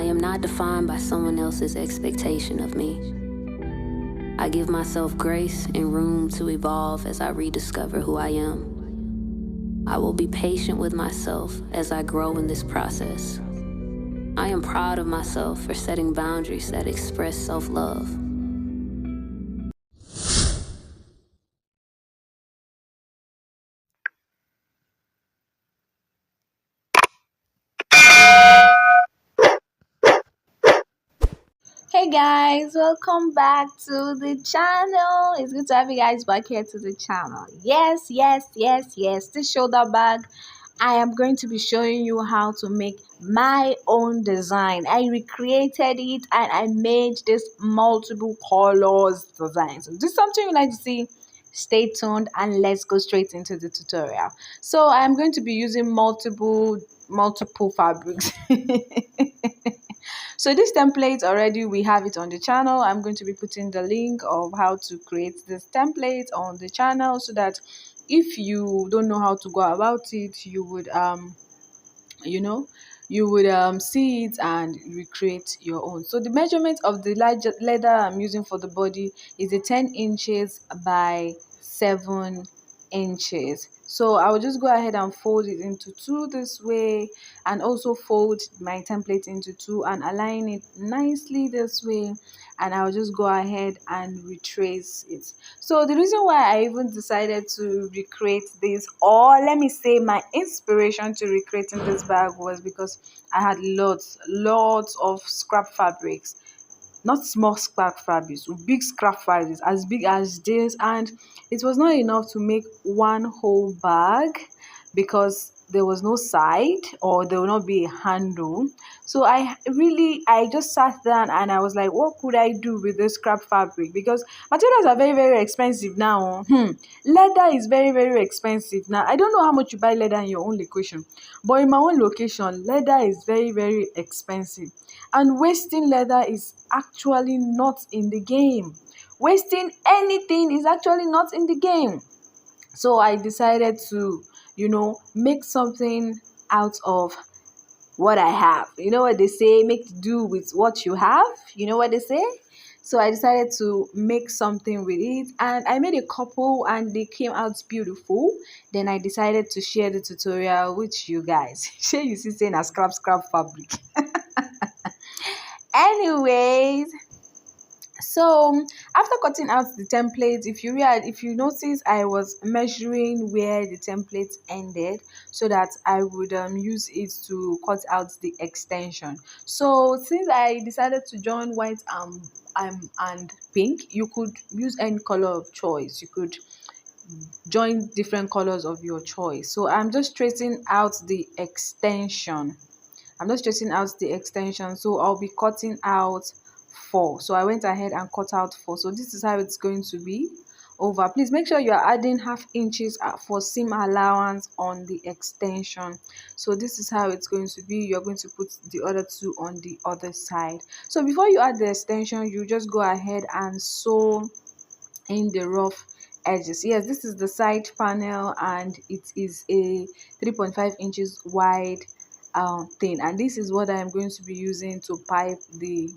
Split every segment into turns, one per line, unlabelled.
am not defined by someone else's expectation of me. I give myself grace and room to evolve as I rediscover who I am. I will be patient with myself as I grow in this process. I am proud of myself for setting boundaries that express self-love.
Hey guys, welcome back to the channel. It's good to have you guys back here to the channel. Yes. This shoulder bag, I am going to be showing you how to make my own design. I recreated it and I made this multiple colors design. So this is something you like to see. Stay tuned and let's go straight into the tutorial. So I'm going to be using multiple fabrics. So this template already we have it on the channel. I'm going to be putting the link of how to create this template on the channel so that if you don't know how to go about it, you would you know you would see it and recreate your own. So the measurement of the large leather I'm using for the body is a 10 inches by 7 inches. So I will just go ahead and fold it into two this way, and also fold my template into two and align it nicely this way, and I'll just go ahead and retrace it. So the reason why I even decided to recreate this, or let me say my inspiration to recreating this bag, was because I had lots of scrap fabrics, not small scrap fabrics, big scrap fabrics as big as this, and it was not enough to make one whole bag because there was no side or there will not be a handle. So I just sat down and I was like, what could I do with this scrap fabric? Because materials are very expensive now. Leather is very expensive now. I don't know how much you buy leather in your own location, but in my own location leather is very expensive, and wasting leather is actually not in the game. Wasting anything is actually not in the game. So I decided to, make something out of what I have. You know what they say, make do with what you have. You know what they say? So I decided to make something with it, and I made a couple and they came out beautiful. Then I decided to share the tutorial with you guys. Share you see saying a scrap fabric. Anyways, so after cutting out the template, if you notice, I was measuring where the template ended so that I would use it to cut out the extension. So since I decided to join white and pink, you could use any color of choice. You could join different colors of your choice. So I'm just tracing out the extension. So I'll be cutting out 4. So I went ahead and cut out 4. So this is how it's going to be over. Please make sure you are adding ½ inches for seam allowance on the extension. So this is how it's going to be. You're going to put the other 2 on the other side. So before you add the extension, you just go ahead and sew in the rough edges. Yes, this is the side panel and it is a 3.5 inches wide thing, and this is what I'm going to be using to pipe the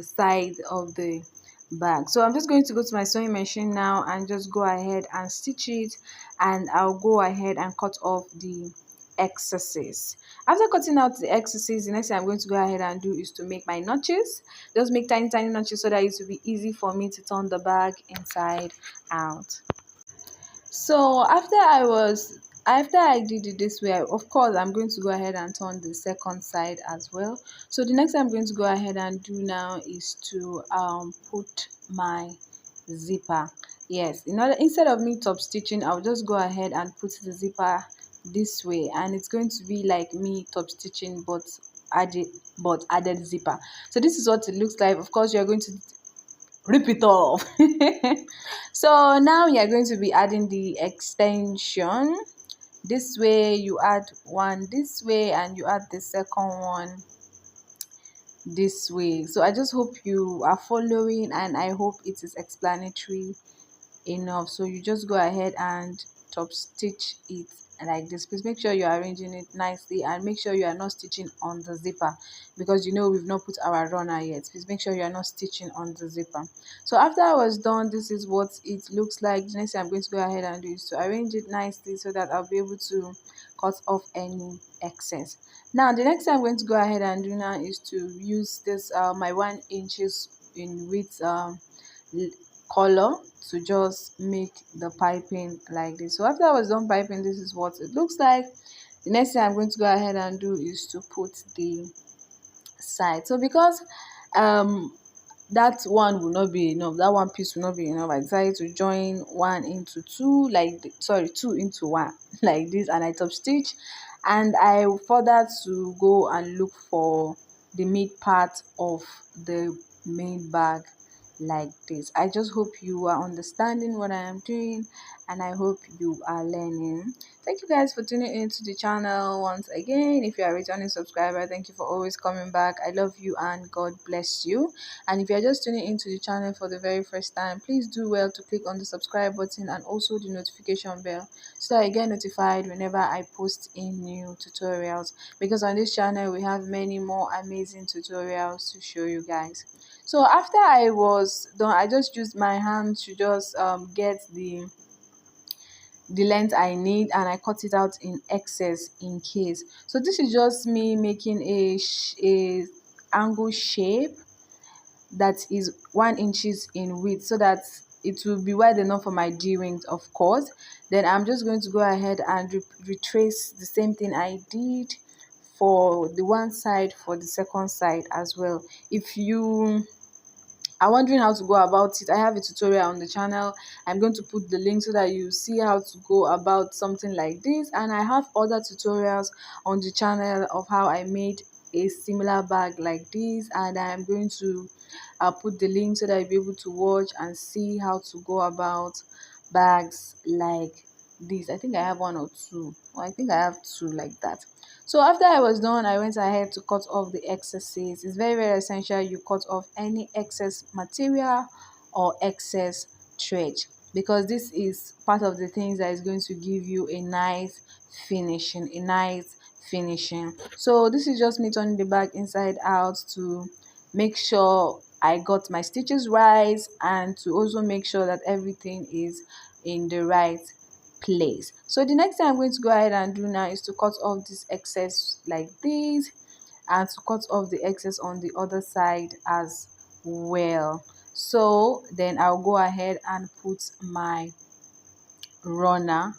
side of the bag. So I'm just going to go to my sewing machine now and just go ahead and stitch it, and I'll go ahead and cut off the excesses. After cutting out the excesses, the next thing I'm going to go ahead and do is to make my notches. Just make tiny notches so that it will be easy for me to turn the bag inside out. So after I did it this way, of course I'm going to go ahead and turn the second side as well. So the next thing I'm going to go ahead and do now is to put my zipper. Yes, instead of me top stitching, I'll just go ahead and put the zipper this way, and it's going to be like me top stitching but added zipper. So this is what it looks like. Of course, you're going to rip it off. So now you're going to be adding the extension this way. You add one this way and you add the second one this way. So I just hope you are following, and I hope it is explanatory enough. So you just go ahead and top stitch it like this. Please make sure you're arranging it nicely, and make sure you are not stitching on the zipper, because you know we've not put our runner yet. Please make sure you are not stitching on the zipper. So after I was done, this is what it looks like. The next thing I'm going to go ahead and do is to arrange it nicely so that I'll be able to cut off any excess. Now the next thing I'm going to go ahead and do now is to use this my 1 inches in width color to just make the piping like this. So after I was done piping, this is what it looks like. The next thing I'm going to go ahead and do is to put the side. So because um that one will not be enough, that one piece will not be enough, I decided to join one into two, like sorry, two into one like this, and I top stitch, and I further to go and look for the mid part of the main bag like this. I just hope you are understanding what I am doing, and I hope you are learning. Thank you guys for tuning into the channel once again. If you are a returning subscriber, thank you for always coming back. I love you and God bless you. And if you're just tuning into the channel for the very first time, please do well to click on the subscribe button and also the notification bell so that you get notified whenever I post in new tutorials, because on this channel we have many more amazing tutorials to show you guys. So after I was done, I just used my hand to just get the length I need, and I cut it out in excess in case. So this is just me making a angle shape that is 1 inches in width, so that it will be wide enough for my D-rings, of course. Then I'm just going to go ahead and retrace the same thing I did for the one side for the second side as well. If you are wondering how to go about it, I have a tutorial on the channel. I'm going to put the link so that you see how to go about something like this, and I have other tutorials on the channel of how I made a similar bag like this, and I'm going to put the link so that you'll be able to watch and see how to go about bags like this. I think I have one or two, or I think I have two like that. So after I was done, I went ahead to cut off the excesses. It's very, very essential you cut off any excess material or excess thread, because this is part of the things that is going to give you a nice finishing. So this is just me turning the bag inside out to make sure I got my stitches right, and to also make sure that everything is in the right place. So the next thing I'm going to go ahead and do now is to cut off this excess like this, and to cut off the excess on the other side as well. So then I'll go ahead and put my runner.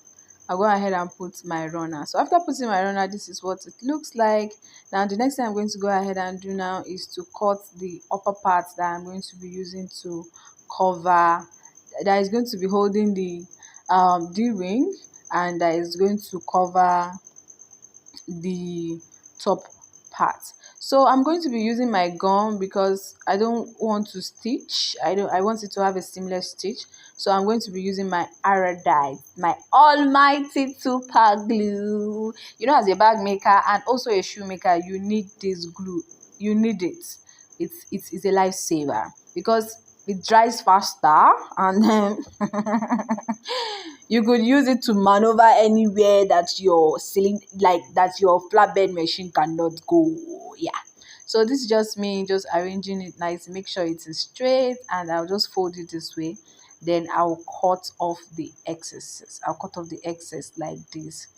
I'll go ahead and put my runner. So after putting my runner, this is what it looks like. Now the next thing I'm going to go ahead and do now is to cut the upper part that I'm going to be using to cover, that is going to be holding the D-ring, and that is going to cover the top part. So I'm going to be using my gum because I don't want to stitch. I want it to have a seamless stitch. So I'm going to be using my Aradite, my almighty super glue. You know, as a bag maker and also a shoe maker, you need this glue. You need it. It's a lifesaver because it dries faster, and then you could use it to maneuver anywhere that your that your flatbed machine cannot go. Yeah. So this is just me just arranging it nice, make sure it is straight, and I'll just fold it this way. Then I'll cut off the excesses. I'll cut off the excess like this.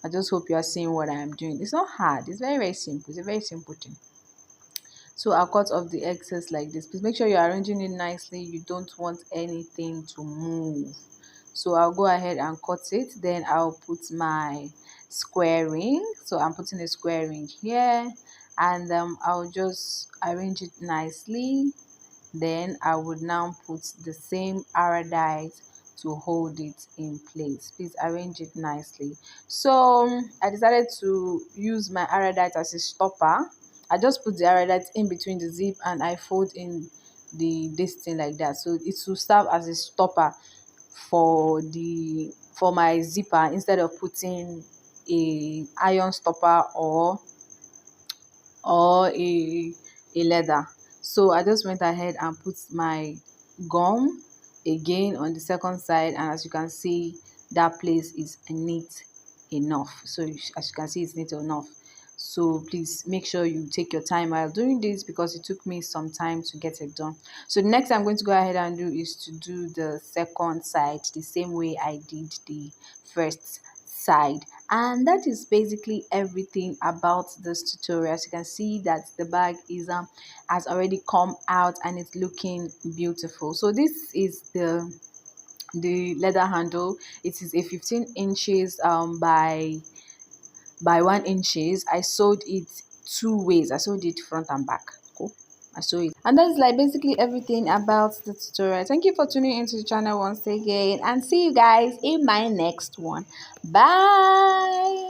I just hope you are seeing what I am doing. It's not hard. It's very, very simple. It's a very simple thing. So I'll cut off the excess like this. Please make sure you're arranging it nicely. You don't want anything to move. So I'll go ahead and cut it. Then I'll put my square ring. So I'm putting a square ring here, and I'll just arrange it nicely. Then I would now put the same iridite to hold it in place. Please arrange it nicely. So I decided to use my iridite as a stopper. I just put the iridite in between the zip, and I fold in this thing like that, so it will serve as a stopper for my zipper, instead of putting a iron stopper or a leather. So I just went ahead and put my gum again on the second side, and as you can see, that place is neat enough. So as you can see, it's knit enough. So please make sure you take your time while doing this, because it took me some time to get it done. So the next I'm going to go ahead and do is to do the second side the same way I did the first side. And that is basically everything about this tutorial. As you can see that the bag is has already come out and it's looking beautiful. So this is the leather handle. It is a 15 inches by 1 inches. I sewed it two ways. I sewed it front and back. Cool. I sew it. And that's like basically everything about the tutorial. Thank you for tuning into the channel once again, and see you guys in my next one. Bye.